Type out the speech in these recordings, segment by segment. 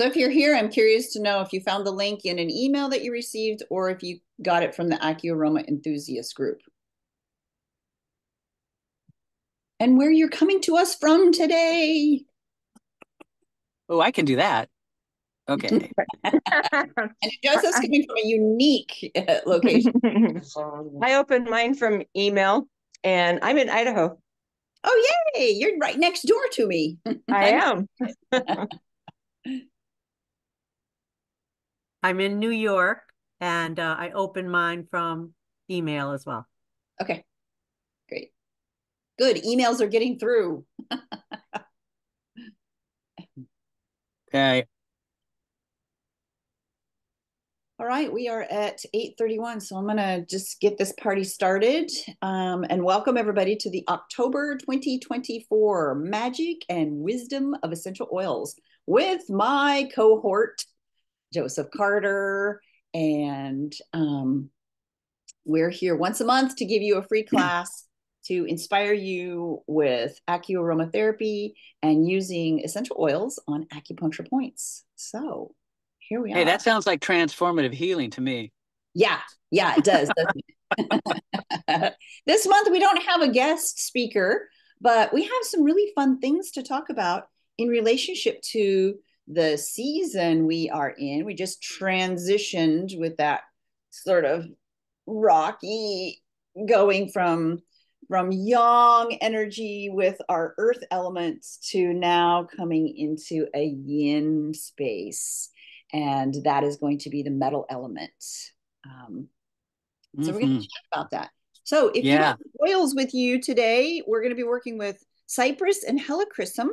So if you're here, I'm curious to know if you found the link in an email that you received or if you got it from the AcuAroma enthusiast group. And where you're coming to us from today. Oh, I can do that. Okay. And Joseph's coming from a unique location. I opened mine from email, and I'm in Idaho. Oh, yay! You're right next door to me. I am. I'm in New York, and I opened mine from email as well. Okay, great. Good. Emails are getting through. Okay. All right, we are at 8:31, so I'm gonna just get this party started and welcome everybody to the October 2024 Magic and Wisdom of Essential Oils with my cohort, Joseph Carter, and we're here once a month to give you a free class to inspire you with AcuAroma Therapy and using essential oils on acupuncture points. So here we are. Hey, that sounds like transformative healing to me. Yeah, it does. This month we don't have a guest speaker, but we have some really fun things to talk about in relationship to the season we are in. We just transitioned with that sort of rocky going from yang energy with our earth elements to now coming into a yin space, and that is going to be the metal element. So we're going to chat about that. So if you have oils with you today, we're going to be working with cypress and helichrysum.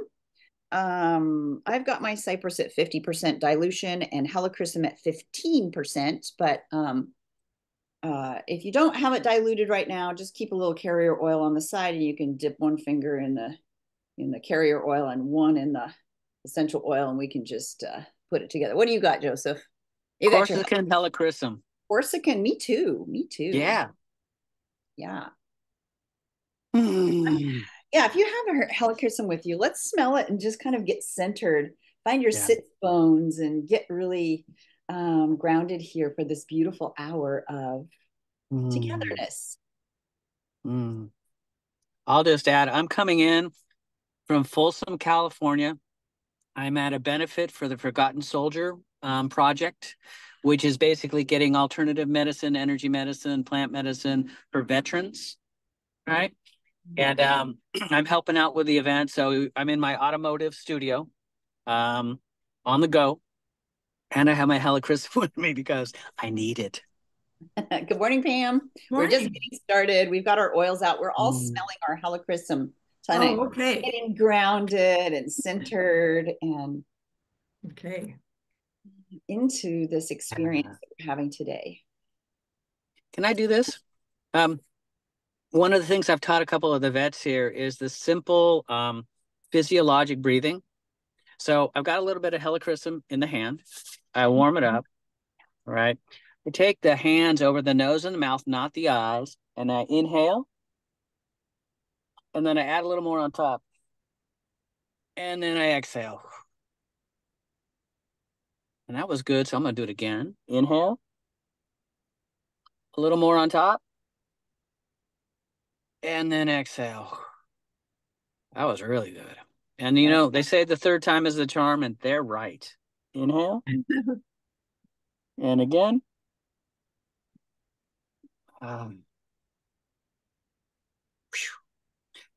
I've got my cypress at 50% dilution and helichrysum at 15%, but if you don't have it diluted right now, just keep a little carrier oil on the side, and you can dip one finger in the carrier oil and one in the essential oil, and we can just put it together. What do you got, Joseph? You got your Corsican helichrysum. Corsican. Me too. Yeah. Yeah. Mm. Yeah, if you have a helichrysum with you, let's smell it and just kind of get centered. Find your sit bones and get really grounded here for this beautiful hour of togetherness. I'll just add, I'm coming in from Folsom, California. I'm at a benefit for the Forgotten Soldier project, which is basically getting alternative medicine, energy medicine, plant medicine for veterans, right? And I'm helping out with the event. So I'm in my automotive studio on the go. And I have my helichrysum with me because I need it. Good morning, Pam. We're just getting started. We've got our oils out. We're all smelling our helichrysum. Getting grounded and centered and into this experience that we're having today. Can I do this? One of the things I've taught a couple of the vets here is the simple physiologic breathing. So I've got a little bit of helichrysum in the hand. I warm it up, right? I take the hands over the nose and the mouth, not the eyes, and I inhale. And then I add a little more on top. And then I exhale. And that was good, so I'm going to do it again. Inhale. A little more on top. And then exhale. That was really good. And, you know, they say the third time is the charm, and they're right. Inhale. And again.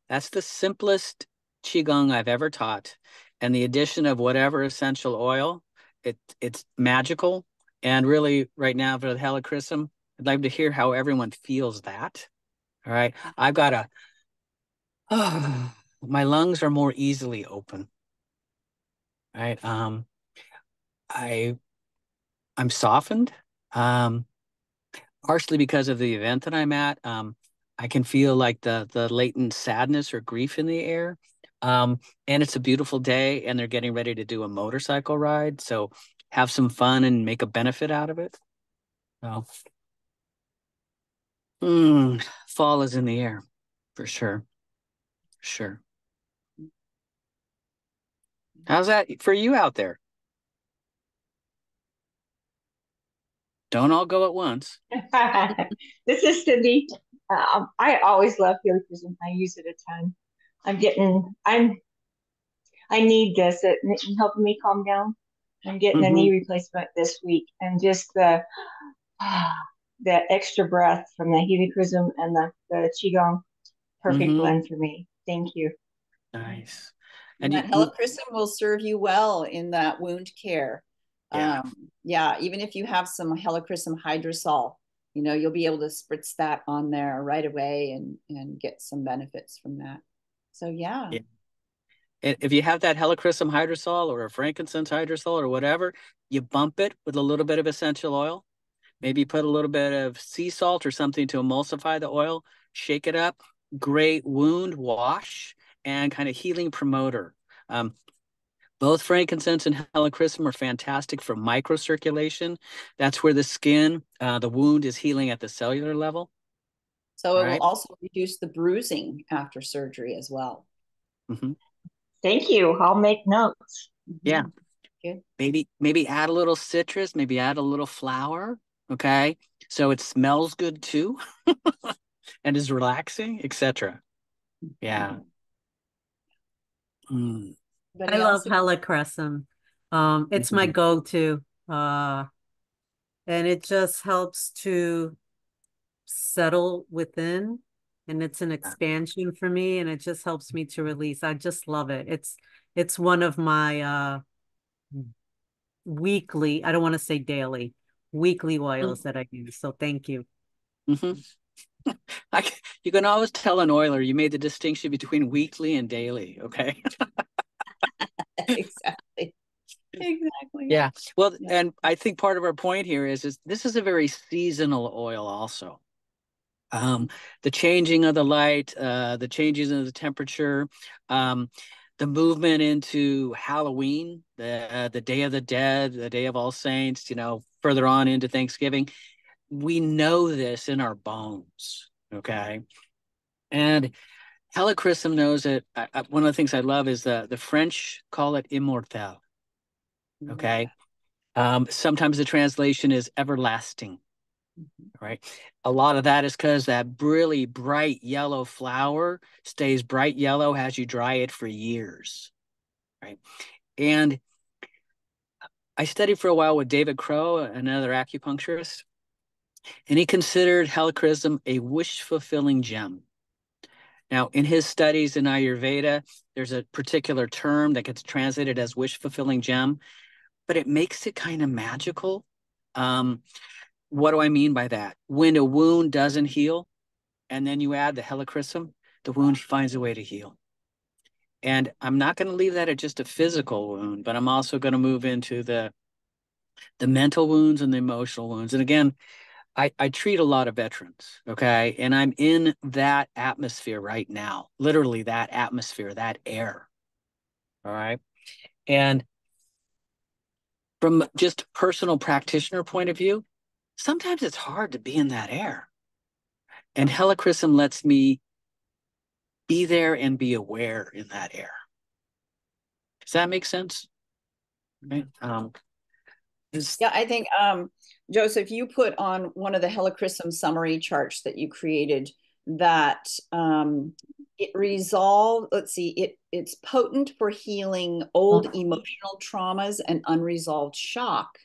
That's the simplest Qigong I've ever taught. And the addition of whatever essential oil, it's magical. And really, right now for the helichrysum, I'd like to hear how everyone feels that. All right. I've got my lungs are more easily open. Right. I'm softened. Partially because of the event that I'm at. I can feel like the latent sadness or grief in the air. And it's a beautiful day, and they're getting ready to do a motorcycle ride. So have some fun and make a benefit out of it. So, fall is in the air, for sure. Sure. How's that for you out there? Don't all go at once. This is Cindy. I always love helichrysum. I use it a ton. I need this. It's helping me calm down. I'm getting a knee replacement this week, and just the extra breath from the helichrysum and the qigong, perfect blend for me. Thank you. Nice. And that helichrysum will serve you well in that wound care. Yeah. Yeah, even if you have some helichrysum hydrosol, you'll be able to spritz that on there right away and get some benefits from that. So yeah. If you have that helichrysum hydrosol or a frankincense hydrosol or whatever, you bump it with a little bit of essential oil. Maybe put a little bit of sea salt or something to emulsify the oil, shake it up. Great wound wash and kind of healing promoter. Both frankincense and helichrysum are fantastic for microcirculation. That's where the skin, the wound is healing at the cellular level. So it will also reduce the bruising after surgery as well. Thank you. I'll make notes. Yeah. Good. Maybe add a little citrus, maybe add a little flower. Okay. So it smells good too and is relaxing, etc. Yeah. I love helichrysum. It's my go-to. And it just helps to settle within, and it's an expansion for me, and it just helps me to release. I just love it. It's one of my weekly, I don't want to say daily, weekly oils that I use. So thank you. You can always tell an oiler you made the distinction between weekly and daily. Okay. Exactly. Yeah. Well, and I think part of our point here is this is a very seasonal oil also. The changing of the light, the changes in the temperature, the movement into Halloween, the Day of the Dead, the Day of All Saints, further on into Thanksgiving. We know this in our bones, okay? And helichrysum knows it. One of the things I love is the French call it immortel, okay? Sometimes the translation is everlasting, right? A lot of that is because that really bright yellow flower stays bright yellow as you dry it for years, right? And I studied for a while with David Crow, another acupuncturist, and he considered helichrysum a wish-fulfilling gem. Now, in his studies in Ayurveda, there's a particular term that gets translated as wish-fulfilling gem, but it makes it kind of magical. What do I mean by that? When a wound doesn't heal, and then you add the helichrysum, the wound finds a way to heal. And I'm not going to leave that at just a physical wound, but I'm also going to move into the mental wounds and the emotional wounds. And again, I treat a lot of veterans, okay? And I'm in that atmosphere right now, literally that atmosphere, that air, all right? And from just personal practitioner point of view, sometimes it's hard to be in that air. And helichrysum lets me be there and be aware in that air. Does that make sense? Right. Yeah, I think, Joseph, you put on one of the helichrysum summary charts that you created that it's potent for healing old emotional traumas and unresolved shock.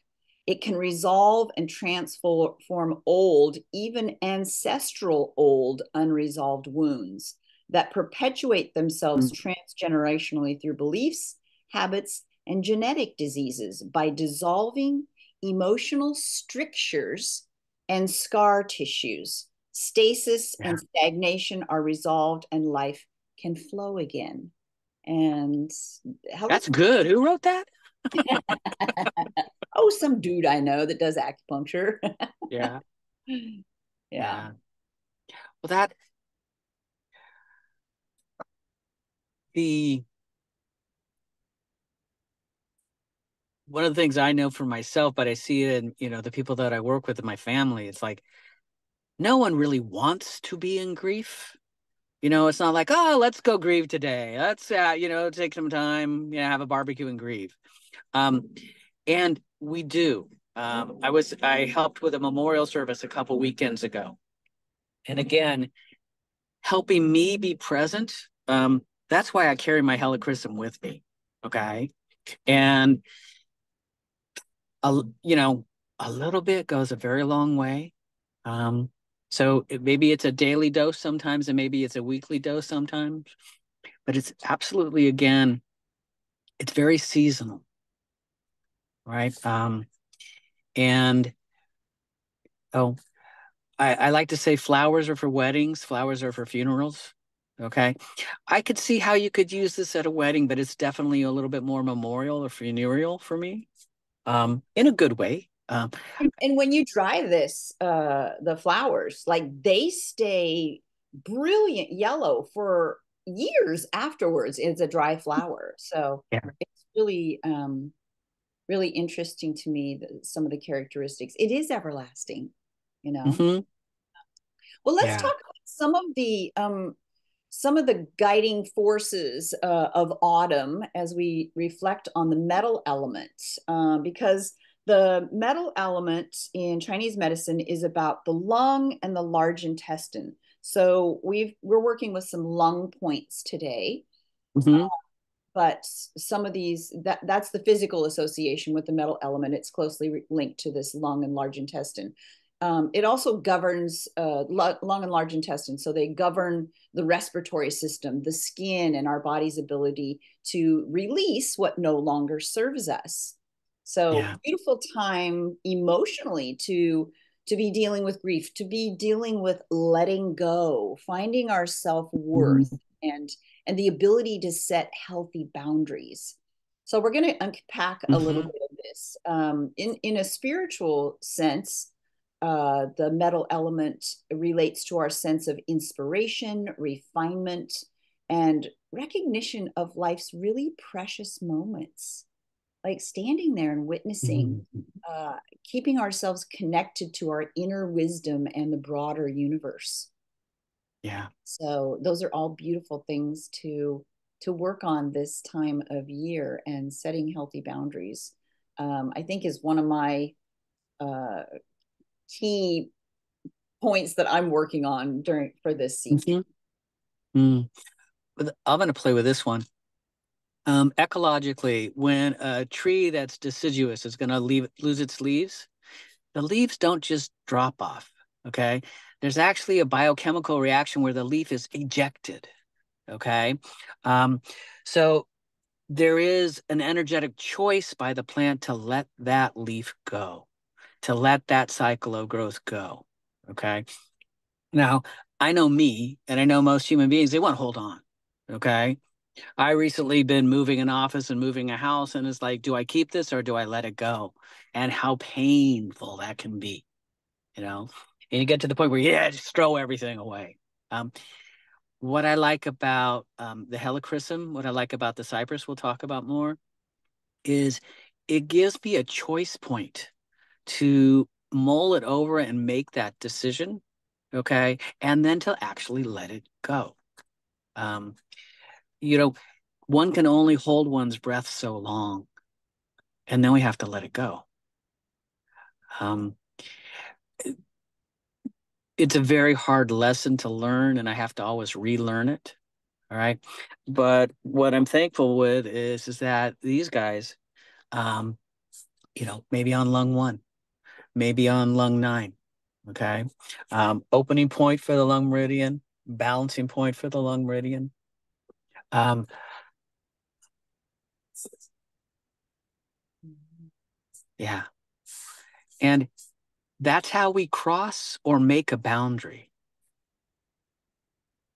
It can resolve and transform old, even ancestral old unresolved wounds that perpetuate themselves transgenerationally through beliefs, habits, and genetic diseases by dissolving emotional strictures and scar tissues. Stasis and stagnation are resolved and life can flow again. And that's good. Who wrote that? Oh, some dude I know that does acupuncture. Yeah. Yeah. Well, one of the things I know for myself, but I see it in, the people that I work with in my family, it's like no one really wants to be in grief. It's not like, oh, let's go grieve today. Let's, take some time, have a barbecue and grieve. And we do. I helped with a memorial service a couple weekends ago. And again, helping me be present. That's why I carry my helichrysum with me. Okay. And you know, a little bit goes a very long way. So maybe it's a daily dose sometimes, and maybe it's a weekly dose sometimes, but it's absolutely, again, it's very seasonal, right? And oh, I like to say flowers are for weddings, flowers are for funerals. Okay. I could see how you could use this at a wedding, but it's definitely a little bit more memorial or funereal for me, in a good way. And when you dry this, the flowers, like they stay brilliant yellow for years afterwards. It's a dry flower. So Yeah. it's really, really interesting to me, some of the characteristics. It is everlasting, you know. Mm-hmm. Well, let's Yeah. talk about some of the guiding forces of autumn as we reflect on the metal element, because the metal element in Chinese medicine is about the lung and the large intestine. So we're working with some lung points today, Mm-hmm. but some of these that's the physical association with the metal element. It's closely linked to this lung and large intestine. It also governs lung and large intestine, so they govern the respiratory system, the skin, and our body's ability to release what no longer serves us. So Yeah. beautiful time emotionally to be dealing with grief, to be dealing with letting go, finding our self-worth, Mm-hmm. and the ability to set healthy boundaries. So we're going to unpack a little Mm-hmm. bit of this. In a spiritual sense, the metal element relates to our sense of inspiration, refinement, and recognition of life's really precious moments, like standing there and witnessing, Mm-hmm. uh, keeping ourselves connected to our inner wisdom and the broader universe. Yeah. So those are all beautiful things to work on this time of year, and setting healthy boundaries. I think is one of my uh, key points that I'm working on during for this season. Mm-hmm. Mm. I'm going to play with this one. Ecologically, when a tree that's deciduous is going to lose its leaves, the leaves don't just drop off. Okay. There's actually a biochemical reaction where the leaf is ejected. Okay. Um, so there is an energetic choice by the plant to let that leaf go, to let that cycle of growth go. Okay. Now, I know me, and I know most human beings, they want to hold on. Okay. I recently been moving an office and moving a house, and it's like, do I keep this or do I let it go? And how painful that can be, you know? And you get to the point where, yeah, just throw everything away. Um, what I like about the helichrysum, what I like about the cypress, we'll talk about more, is it gives me a choice point to mull it over and make that decision, okay? And then to actually let it go. Um, you know, one can only hold one's breath so long, and then we have to let it go. Um, it's a very hard lesson to learn, and I have to always relearn it. All right. But what I'm thankful with is that these guys, um, maybe on lung 1, maybe on lung 9. Okay. Opening point for the lung meridian, balancing point for the lung meridian. Um, yeah. And that's how we cross or make a boundary.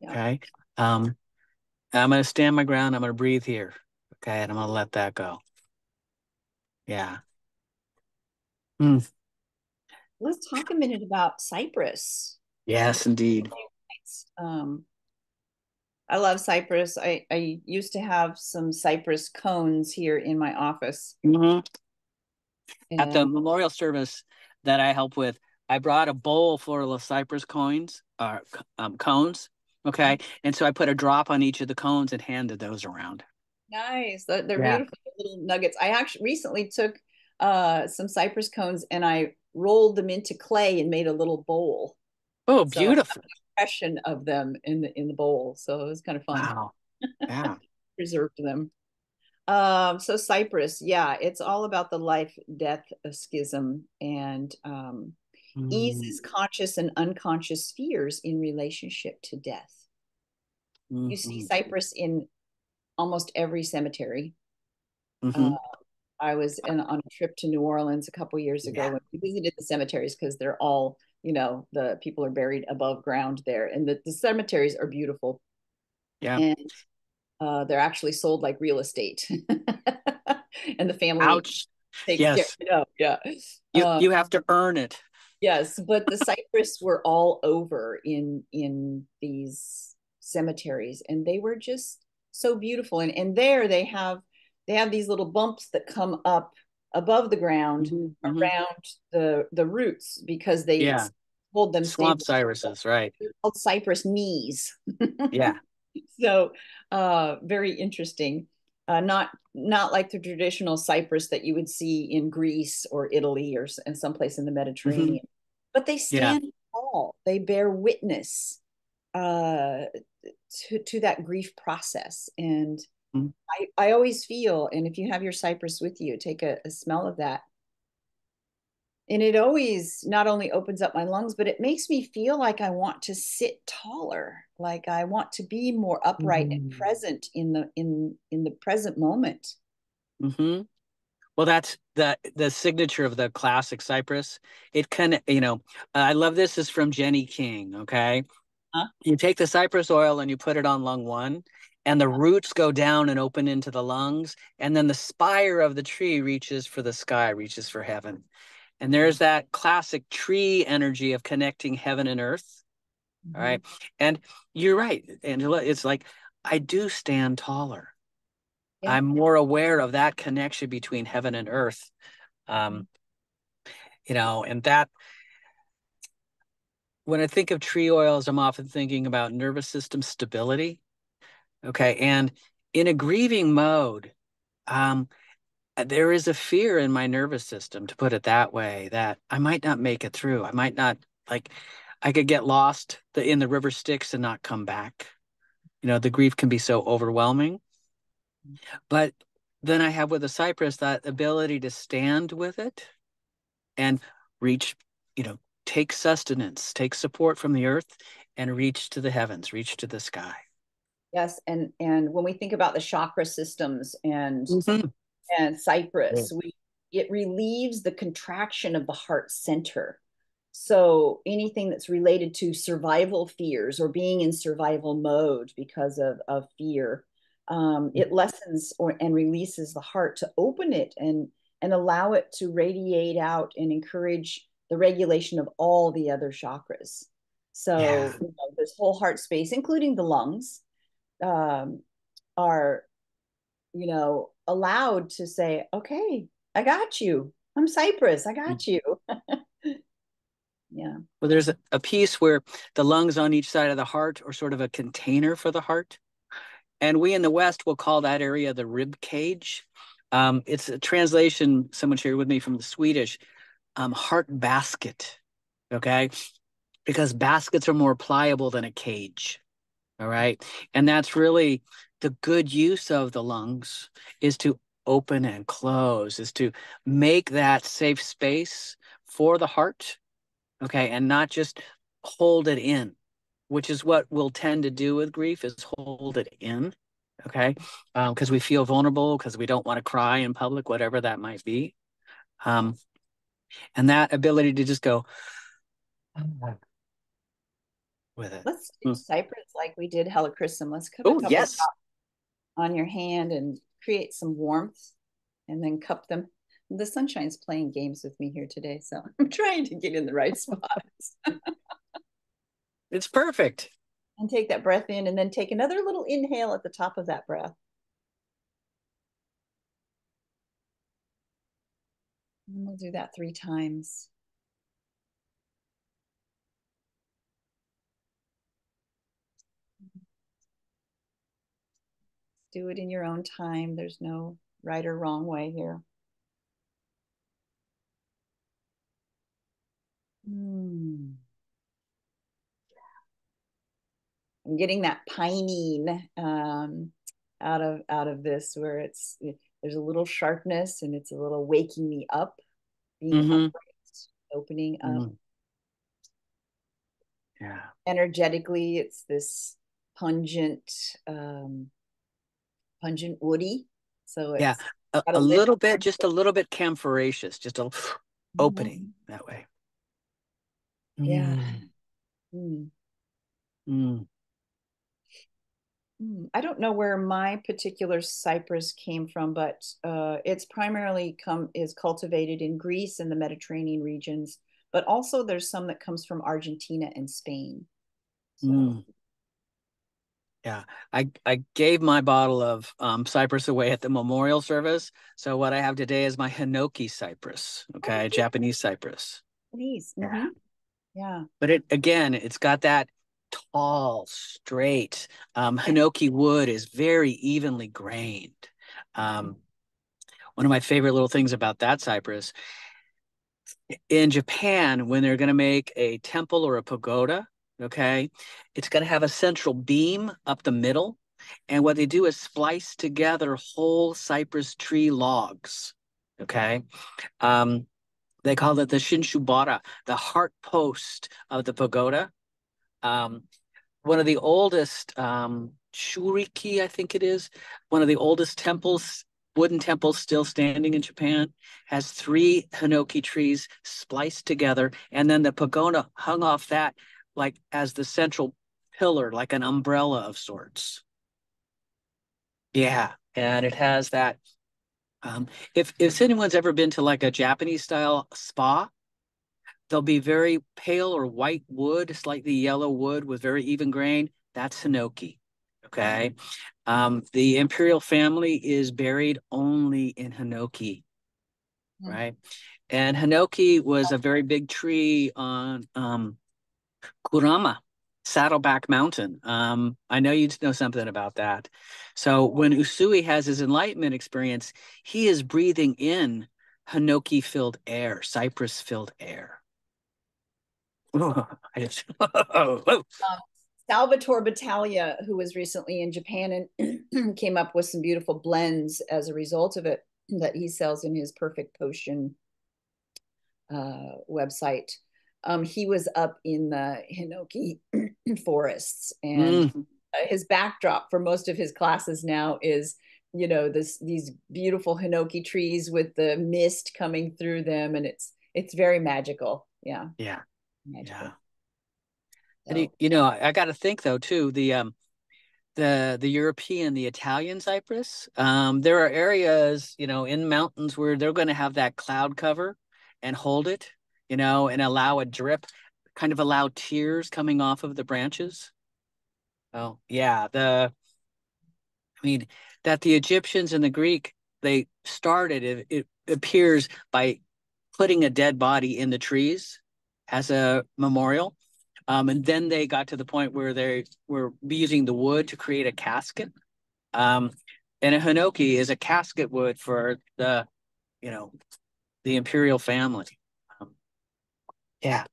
Yeah. Okay. I'm going to stand my ground. I'm going to breathe here. Okay. And I'm going to let that go. Yeah. Mm. Let's talk a minute about cypress. Yes, indeed. Um, I love cypress. I used to have some cypress cones here in my office. Mm-hmm. At the And memorial service that I help with, I brought a bowl full of cypress coins or cones. Okay. And so I put a drop on each of the cones and handed those around. nice. They're Yeah. beautiful little nuggets. I actually recently took some cypress cones, and I rolled them into clay and made a little bowl. Oh, So I have beautiful. an impression of them in the bowl. So it was kind of fun. Wow. Yeah. Preserved them. So cypress, yeah, it's all about the life death schism, and eases conscious and unconscious fears in relationship to death. You see cypress in almost every cemetery. I was on a trip to New Orleans a couple years ago when we visited the cemeteries, because they're all, the people are buried above ground there, and the cemeteries are beautiful. Yeah. And they're actually sold like real estate. And the family Ouch. takes care. Yes. Yeah. You have to earn it. Yes, but the cypress were all over in these cemeteries, and they were just so beautiful. And there they have these little bumps that come up above the ground around the roots, because they Yeah. hold them Swamp stable. cypresses, right? They're called cypress knees. Yeah. So very interesting. Not like the traditional cypress that you would see in Greece or Italy or and someplace in the Mediterranean, but they Yeah. stand tall. They bear witness uh, to that grief process. And I always feel, and if you have your cypress with you, take a smell of that. And it always not only opens up my lungs, but it makes me feel like I want to sit taller, like I want to be more upright and present in the present moment. Well, that's the signature of the classic cypress. It kind of, I love this is from Jenny King. Okay. Huh? You take the cypress oil and you put it on lung one, and the roots go down and open into the lungs. And then the spire of the tree reaches for the sky, reaches for heaven. And there's that classic tree energy of connecting heaven and earth. All right. And you're right, Angela. It's like, I do stand taller. Yeah. I'm more aware of that connection between heaven and earth. And that when I think of tree oils, I'm often thinking about nervous system stability. Okay. And in a grieving mode, there is a fear in my nervous system, to put it that way, that I might not make it through. I might not, like, I could get lost in the river Styx and not come back. The grief can be so overwhelming. But then I have with the cypress that ability to stand with it and reach, take sustenance, take support from the earth and reach to the heavens, reach to the sky. Yes, and when we think about the chakra systems and cypress, it relieves the contraction of the heart center. So anything that's related to survival fears or being in survival mode because of fear, it lessens and releases the heart to open it and allow it to radiate out and encourage the regulation of all the other chakras. So this whole heart space, including the lungs, are allowed to say, okay, I got you. I'm cypress. I got you. Yeah. Well, there's a piece where the lungs on each side of the heart are sort of a container for the heart. And we in the West will call that area the rib cage. It's a translation, someone shared with me, from the Swedish, heart basket. Okay. Because baskets are more pliable than a cage. All right. And that's really the good use of the lungs, is to open and close, is to make that safe space for the heart. Okay. And not just hold it in, which is what we'll tend to do with grief, is hold it in. Okay. Because we feel vulnerable, because we don't want to cry in public, whatever that might be. And that ability to just go with it. Let's do cypress like we did helichrysum. Let's put a Oh, couple yes. drops on your hand and create some warmth, and then cup them. The sunshine's playing games with me here today, so I'm trying to get in the right spots. It's perfect. And take that breath in, and then take another little inhale at the top of that breath. And we'll do that 3 times. Do it in your own time. There's no right or wrong way here. Mm. I'm getting that pining out of this, where there's a little sharpness and it's a little waking me up, being Mm-hmm. upright, opening up. Mm-hmm. Yeah. Energetically, it's this pungent, pungent woody. So Yeah. it's got A a lift. little bit, just a little bit camphoraceous, just a opening Mhm. that way. Yeah. Mm. Mm. Mm. I don't know where my particular cypress came from, but it's primarily is cultivated in Greece and the Mediterranean regions, but also there's some that comes from Argentina and Spain. So Mm. Yeah, I gave my bottle of cypress away at the memorial service. So what I have today is my Hinoki cypress, okay, Japanese cypress. please. Yeah, Yeah. but it's got that tall, straight. Hinoki wood is very evenly grained. Um, one of my favorite little things about that cypress in Japan, when they're going to make a temple or a pagoda, okay, it's going to have a central beam up the middle. And what they do is splice together whole cypress tree logs, okay? Um, they call it the Shinshubara, the heart post of the pagoda. Um, one of the oldest Shuriki, I think it is, one of the oldest temples, wooden temples still standing in Japan, has three hinoki trees spliced together, and then the pagoda hung off that like as the central pillar, like an umbrella of sorts. Yeah, and it has that. If anyone's ever been to like a Japanese style spa, they'll be very pale or white wood, slightly yellow wood with very even grain. That's Hinoki. Okay. The imperial family is buried only in Hinoki, Mm. right? And Hinoki was a very big tree on Kurama, Saddleback Mountain. I know you know something about that. So when Usui has his enlightenment experience, he is breathing in Hinoki-filled air, cypress-filled air. Salvatore Battaglia, who was recently in Japan and came up with some beautiful blends as a result of it that he sells in his Perfect Potion website. He was up in the Hinoki forests, and Mm, his backdrop for most of his classes now is, these beautiful Hinoki trees with the mist coming through them, and it's very magical. Yeah, yeah, magical. yeah. And So I got to think though too, the European, the Italian cypress. There are areas, in mountains where they're going to have that cloud cover and hold it, and allow a drip, kind of allow tears coming off of the branches. Oh, yeah. I mean, that the Egyptians and the Greek, they started, it appears, by putting a dead body in the trees as a memorial. And then they got to the point where they were using the wood to create a casket. Um, and a hinoki is a casket wood for you know, the imperial family. Um, yeah,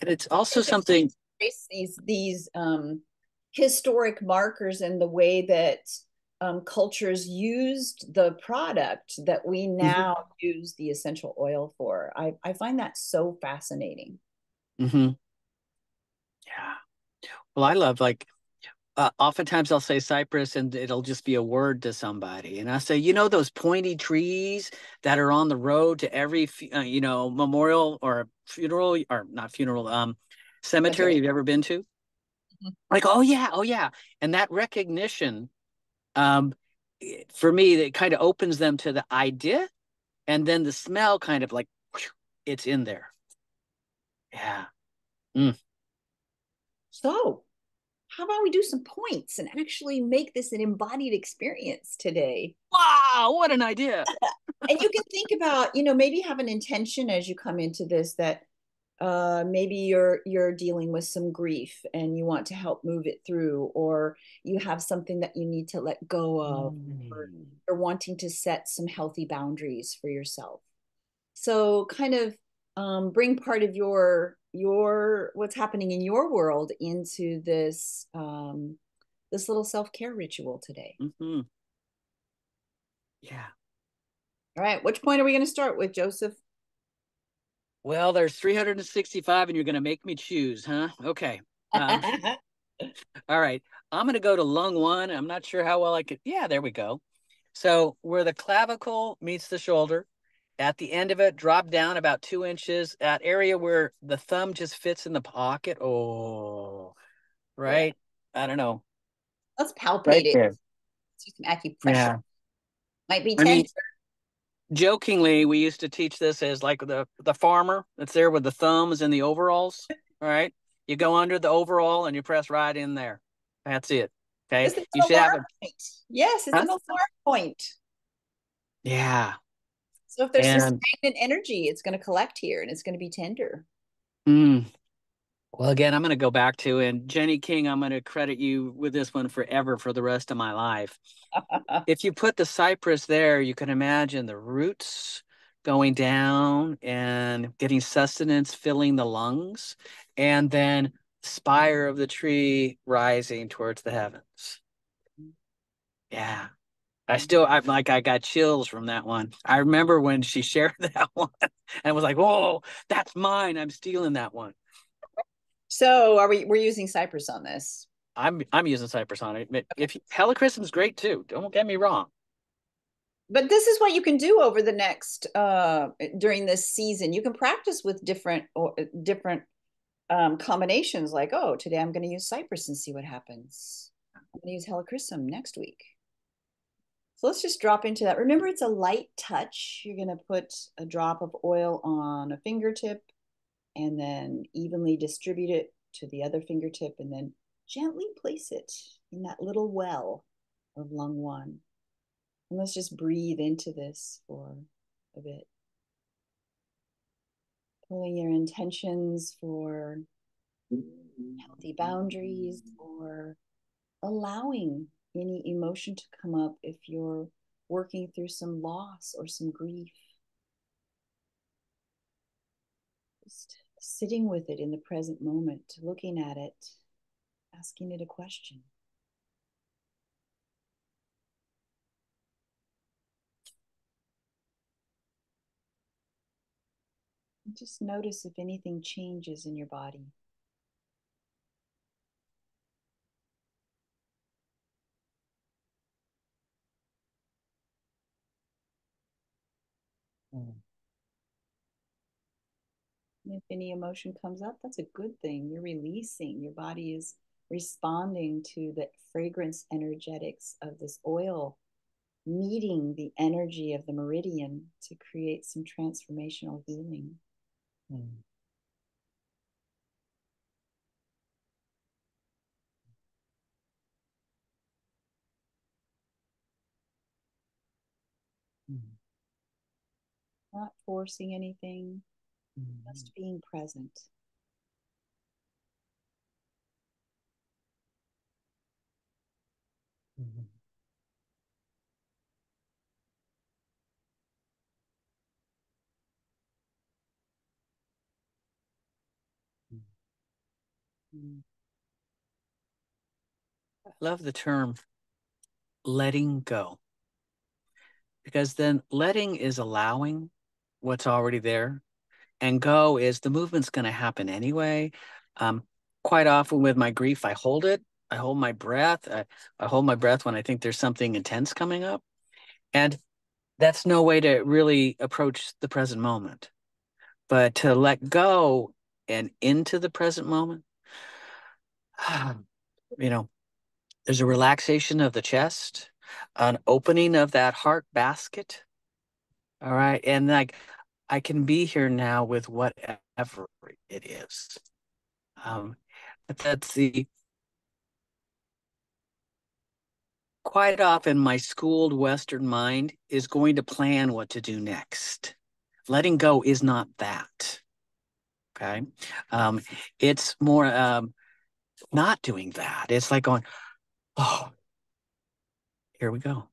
and it's also something. these historic markers and the way that cultures used the product that we Mhm, now use the essential oil for. I find that so fascinating. mhm. Yeah. Well, I love like oftentimes I'll say cypress and it'll just be a word to somebody. And I say, those pointy trees that are on the road to every, memorial or funeral or not funeral, cemetery Cemetery. you've ever been to? Mhm. Like, oh yeah, oh yeah. And that recognition, um, for me, it kind of opens them to the idea and then the smell kind of like, whew, it's in there. Yeah. Mm. So, how about we do some points and actually make this an embodied experience today? Wow, what an idea. And you can think about, maybe have an intention as you come into this, that maybe you're dealing with some grief and you want to help move it through, or you have something that you need to let go of, or Mm. you're wanting to set some healthy boundaries for yourself. So kind of bring part of your what's happening in your world into this this little self-care ritual today. Mm-hmm. Yeah. All right, which point are we going to start with, Joseph? Well, there's 365 and you're going to make me choose, huh? Okay. All right. I'm going to go to lung 1. I'm not sure how well I could. Yeah, there we go. So where the clavicle meets the shoulder, at the end of it, drop down about 2 inches, that area where the thumb just fits in the pocket. Oh, right. Yeah. I don't know. Let's palpate Right it. there. Let's do some acupressure. Yeah. Might be I mean, tender. jokingly, we used to teach this as like the farmer that's there with the thumbs and the overalls. All right. You go under the overall and you press right in there. That's it. Okay. This is You an should have alarm a point. Yes, it's huh? an alarm point. Yeah. So if there's just And stagnant energy, it's going to collect here and it's going to be tender. mm, well, again, I'm going to go back to, and Jenny King, I'm going to credit you with this one forever for the rest of my life. If you put the cypress there, you can imagine the roots going down and getting sustenance, filling the lungs, and then spire of the tree rising towards the heavens. Yeah. I got chills from that one. I remember when she shared that one and was like, "Whoa, that's mine. I'm stealing that one." So we're using cypress on this? I'm using cypress on it. If helichrysum's great too. Don't get me wrong. But this is what you can do over the next during this season. You can practice with different combinations. Like, oh, today I'm going to use cypress and see what happens. I'm going to use helichrysum next week. So let's just drop into that. Remember, it's a light touch. You're going to put a drop of oil on a fingertip and then evenly distribute it to the other fingertip and then gently place it in that little well of lung 1. And let's just breathe into this for a bit. Pulling your intentions for healthy boundaries or allowing any emotion to come up if you're working through some loss or some grief. Just sitting with it in the present moment, looking at it, asking it a question. Just notice if anything changes in your body. If any emotion comes up, that's a good thing. You're releasing. Your body is responding to the fragrance energetics of this oil, meeting the energy of the meridian to create some transformational healing. Mm. Not forcing anything, just being present. I love the term letting go, because then letting is allowing what's already there, and go is the movement's going to happen anyway. Um, Quite often with my grief, I hold it. I hold my breath. I hold my breath when I think there's something intense coming up. And that's no way to really approach the present moment. But to let go and into the present moment, you know, there's a relaxation of the chest, an opening of that heart basket. All right. And like, I can be here now with whatever it is. But that's the quite often my schooled Western mind is going to plan what to do next. Letting go is not that. Okay. Um, it's more not doing that. It's like going, oh, here we go.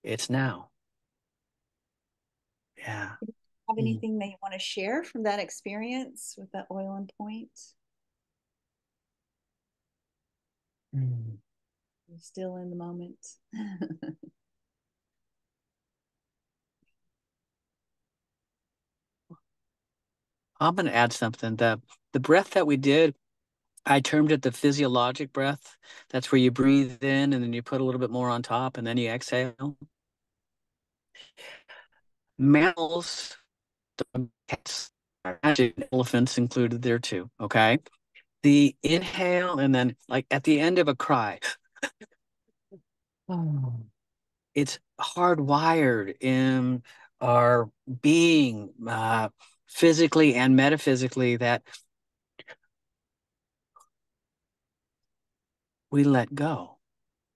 It's now. Yeah. have anything that you want to share from that experience with that oil and point? You're still in the moment. I'm going to add something. The breath that we did, I termed it the physiologic breath. That's where you breathe in and then you put a little bit more on top and then you exhale. Mammals, cats, elephants included there too. Okay. The inhale and then like at the end of a cry, it's hardwired in our being, physically and metaphysically, that we let go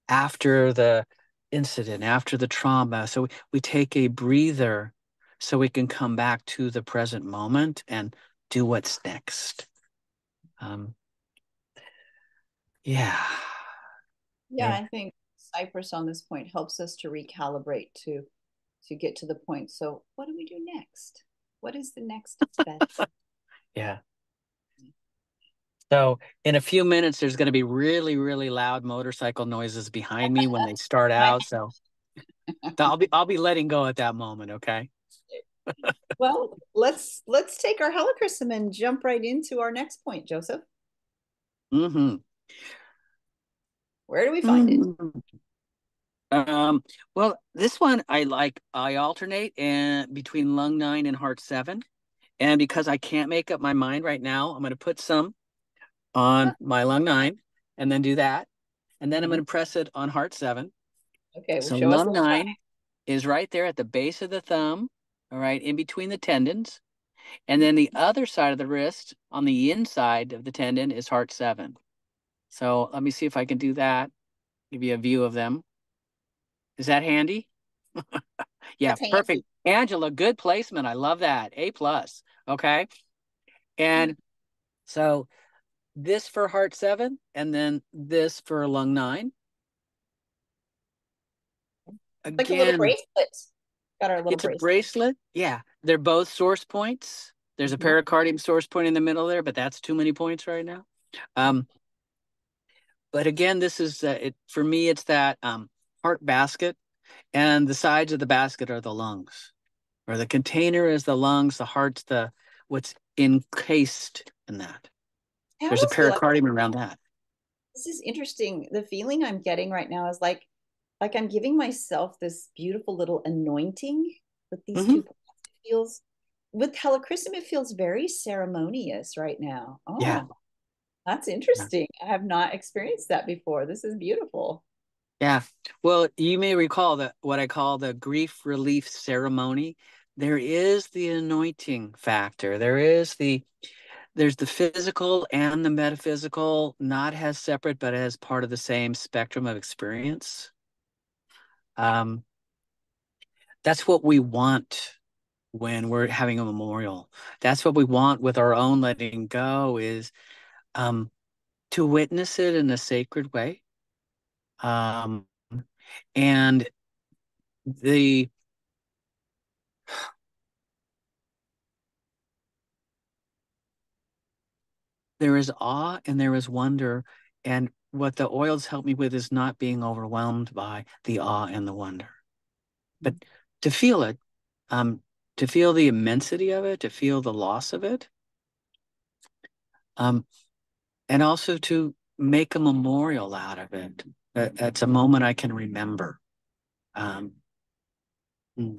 after the incident, after the trauma. So we take a breather so we can come back to the present moment and do what's next. Yeah. Yeah, I think Cypress on this point helps us to recalibrate to get to the point. So what do we do next? What is the next best? Yeah. So in a few minutes, there's going to be really, really loud motorcycle noises behind me when they start out. So I'll be letting go at that moment. Okay. Well, let's take our helichrysum and jump right into our next point, Joseph. Mm-hmm. Where do we find it? Well, this one I alternate and between lung 9 and heart 7. And because I can't make up my mind right now, I'm going to put some on my lung 9 and then do that. And then I'm going to press it on heart 7. Okay, well, So show us lung what 9 is right there at the base of the thumb, all right, in between the tendons. And then the other side of the wrist on the inside of the tendon is heart 7. So let me see if I can do that, give you a view of them. Is that handy? Yeah, That's handy. perfect. Angela, good placement. I love that. A plus. Okay. And so this for heart 7 and then this for lung 9. Like a little Again, bracelet. Got our little it's a bracelet. bracelet. Yeah. They're both source points. There's a pericardium source point in the middle there, but that's too many points right now. But again, this is for me, it's that heart basket, and the sides of the basket are the lungs, or the container is the lungs, the heart's what's encased in that. I There's a almost feel like pericardium around that. this is interesting. The feeling I'm getting right now is like I'm giving myself this beautiful little anointing with these two points. It feels with helichrysum, it feels very ceremonious right now. Oh, Yeah. that's interesting. I have not experienced that before. This is beautiful. Yeah. Well, you may recall that what I call the grief relief ceremony. There is the anointing factor. There's the physical and the metaphysical, not as separate, but as part of the same spectrum of experience. That's what we want when we're having a memorial. That's what we want with our own letting go, is to witness it in a sacred way. Um, and the there is awe and there is wonder. And what the oils help me with is not being overwhelmed by the awe and the wonder, but to feel it, to feel the immensity of it, to feel the loss of it, and also to make a memorial out of it. It's a moment I can remember. Um, mm.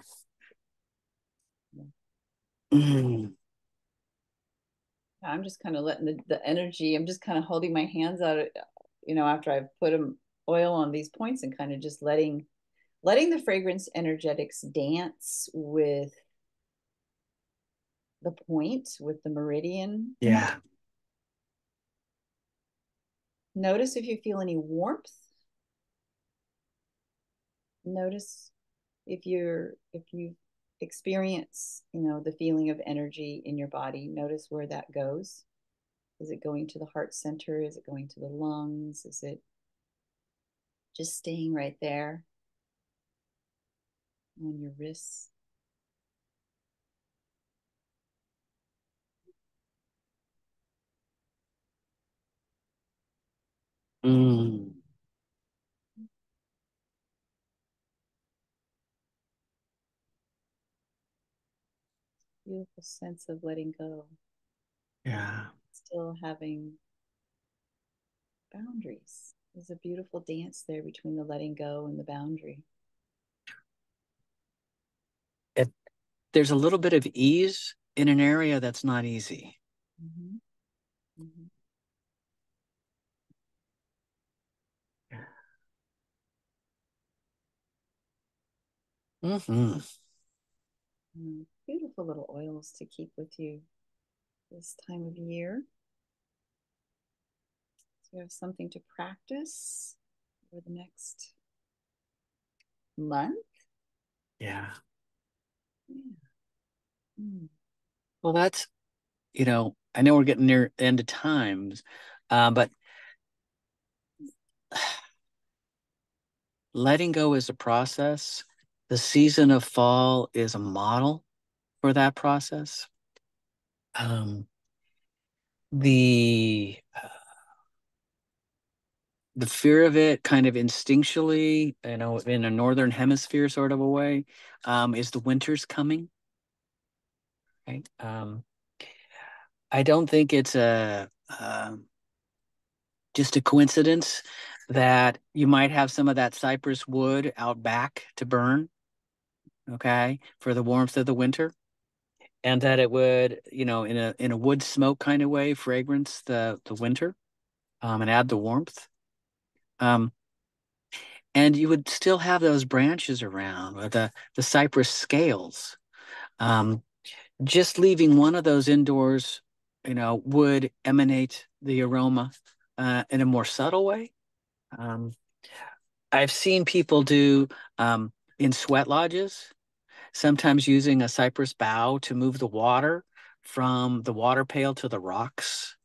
Mm. I'm just kind of letting the energy, I'm just kind of holding my hands out, after I've put them oil on these points and kind of just letting the fragrance energetics dance with the point, with the meridian. Yeah. Notice if you feel any warmth. Notice if you experience, the feeling of energy in your body. Notice where that goes. Is it going to the heart center? Is it going to the lungs? Is it just staying right there on your wrists? Mm. Beautiful sense of letting go. Yeah. Still having boundaries. There's a beautiful dance there between the letting go and the boundary. There's a little bit of ease in an area that's not easy. Mm-hmm. Mm-hmm. Mm-hmm. Beautiful little oils to keep with you this time of year. So you have something to practice for the next month. Yeah. Yeah. Mm. Well, that's, I know we're getting near the end of times, but letting go is a process. The season of fall is a model for that process. The the fear of it kind of instinctually, in a northern hemisphere sort of a way, is the winter's coming. Right? I don't think it's just a coincidence that you might have some of that cypress wood out back to burn, okay, for the warmth of the winter, and that it would, in a wood smoke kind of way, fragrance the winter, and add the warmth. And you would still have those branches around with the cypress scales. Um, just leaving one of those indoors, would emanate the aroma in a more subtle way. Um, I've seen people do in sweat lodges, sometimes using a cypress bough to move the water from the water pail to the rocks.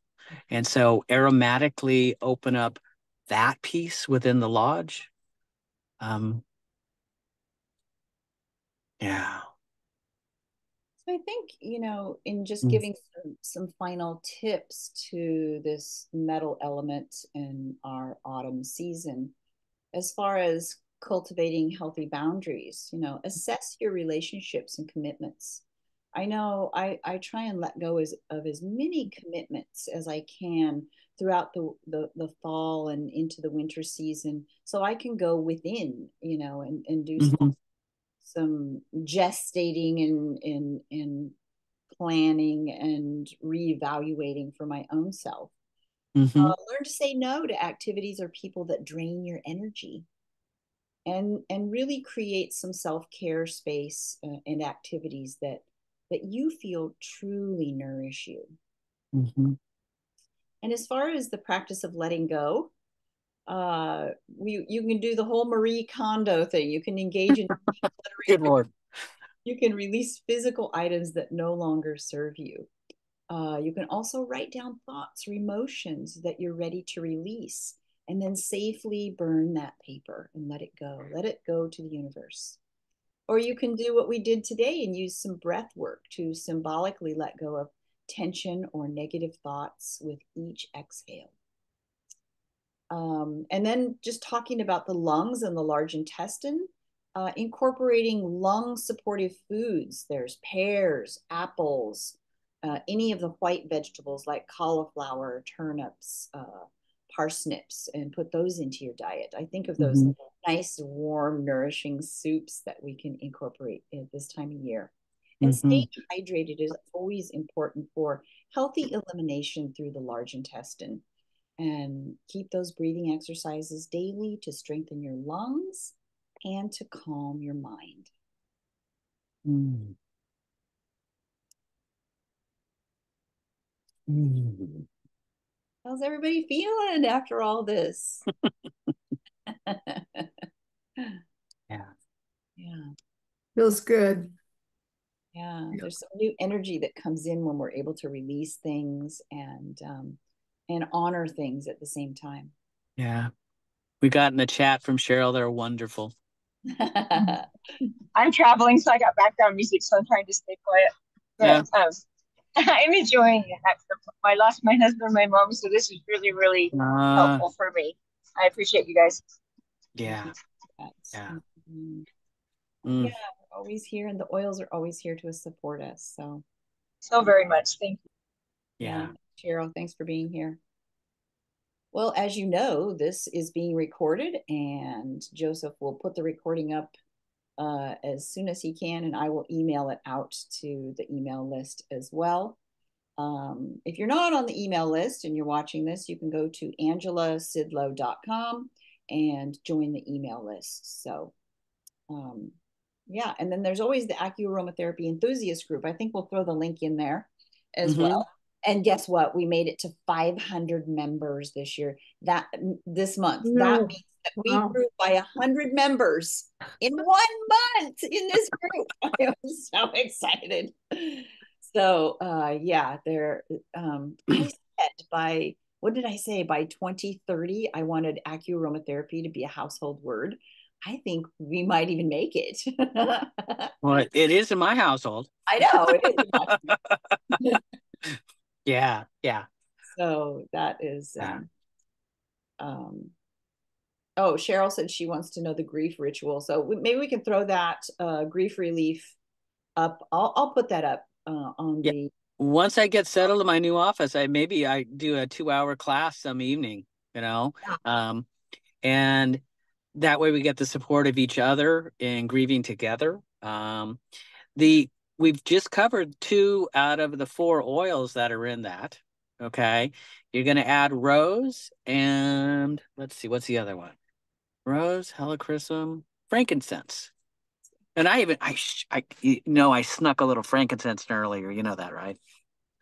And so aromatically open up that piece within the lodge. Um, yeah. So I think, in just Mm. giving some final tips to this metal element in our autumn season, as far as cultivating healthy boundaries, assess your relationships and commitments. I know I try and let go of as many commitments as I can throughout the fall and into the winter season, so I can go within, and do Mhm. some gestating and planning and reevaluating for my own self. Mhm. Learn to say no to activities or people that drain your energy, and really create some self-care space and activities that you feel truly nourish you. Mhm. And as far as the practice of letting go, you can do the whole Marie Kondo thing. You can engage in Good decluttering. Lord. You can release physical items that no longer serve you. You can also write down thoughts or emotions that you're ready to release, and then safely burn that paper and let it go. Let it go to the universe. Or you can do what we did today and use some breath work to symbolically let go of tension or negative thoughts with each exhale. And then just talking about the lungs and the large intestine, incorporating lung supportive foods. There's pears, apples, any of the white vegetables like cauliflower, turnips, parsnips, and put those into your diet. I think of those Mhm. nice, warm, nourishing soups that we can incorporate at this time of year. And staying Mhm. hydrated is always important for healthy elimination through the large intestine. And keep those breathing exercises daily to strengthen your lungs and to calm your mind. Mm. Mm. How's everybody feeling after all this? Yeah. Yeah, Feels good. yeah. Yeah. There's some new energy that comes in when we're able to release things and honor things at the same time. Yeah. We got in the chat from Cheryl. They're wonderful. I'm traveling, so I got background music, so I'm trying to stay quiet. Yeah. But I'm enjoying it. I lost my husband and my mom, so this is really, really helpful for me. I appreciate you guys. Yeah. Yeah. Yeah, we're always here, and the oils are always here to support us. So very much. Thank you. Yeah. Cheryl, thanks for being here. Well, as you know, this is being recorded, and Joseph will put the recording up as soon as he can, and I will email it out to the email list as well. If you're not on the email list and you're watching this, you can go to angelasidlo.com and join the email list. So, yeah, and then there's always the AcuAroma Therapy enthusiast group. I think we'll throw the link in there as well. And guess what? We made it to 500 members this year. This month. That means that we grew by 100 members in 1 month in this group. I am so excited. So yeah, I said what did I say? By 2030, I wanted AcuAroma Therapy to be a household word. I think we might even make it. Well, it is in my household. I know it is in my Yeah, yeah. So that is oh, Cheryl said she wants to know the grief ritual. So maybe we can throw that grief relief up. I'll put that up on the. Once I get settled in my new office, maybe I do a 2-hour class some evening, and that way we get the support of each other in grieving together. We've just covered 2 out of the 4 oils that are in that. Okay, you're going to add rose and let's see, what's the other one? Rose, helichrysum, frankincense. And I snuck a little frankincense in earlier. You know that, right?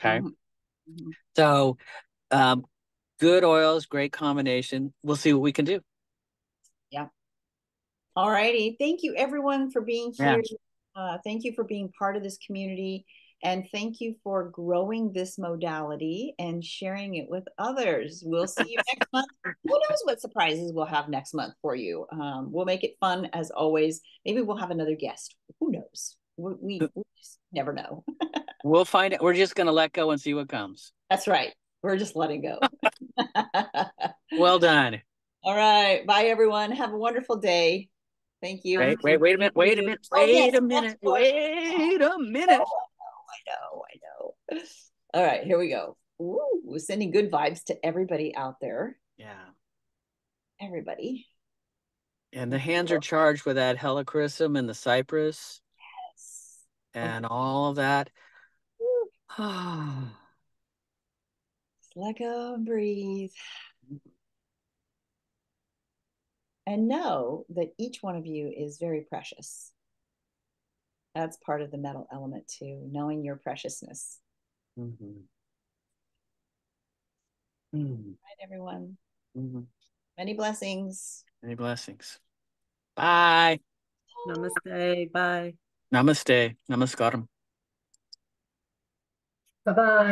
Okay. Mm-hmm. So, good oils, great combination. We'll see what we can do. Yeah. All righty. Thank you, everyone, for being here. Yeah. Thank you for being part of this community. And thank you for growing this modality and sharing it with others. We'll see you next month. Who knows what surprises we'll have next month for you? We'll make it fun as always. Maybe we'll have another guest. Who knows? We just never know. We'll find it. We're just going to let go and see what comes. That's right. We're just letting go. Well done. All right. Bye, everyone. Have a wonderful day. Thank you. Wait a minute. Wait a minute. Wait a minute. Wait a minute. I know. All right, here we go. Ooh, we're sending good vibes to everybody out there. Yeah. Everybody. And the hands are charged with that helichrysum and the cypress. Yes. And all of that. Just let go and breathe. And know that each one of you is very precious. That's part of the metal element too, knowing your preciousness. Mm-hmm. Right, everyone. Mm-hmm. Many blessings. Many blessings. Bye. Namaste. Bye. Namaste. Namaskaram. Bye-bye.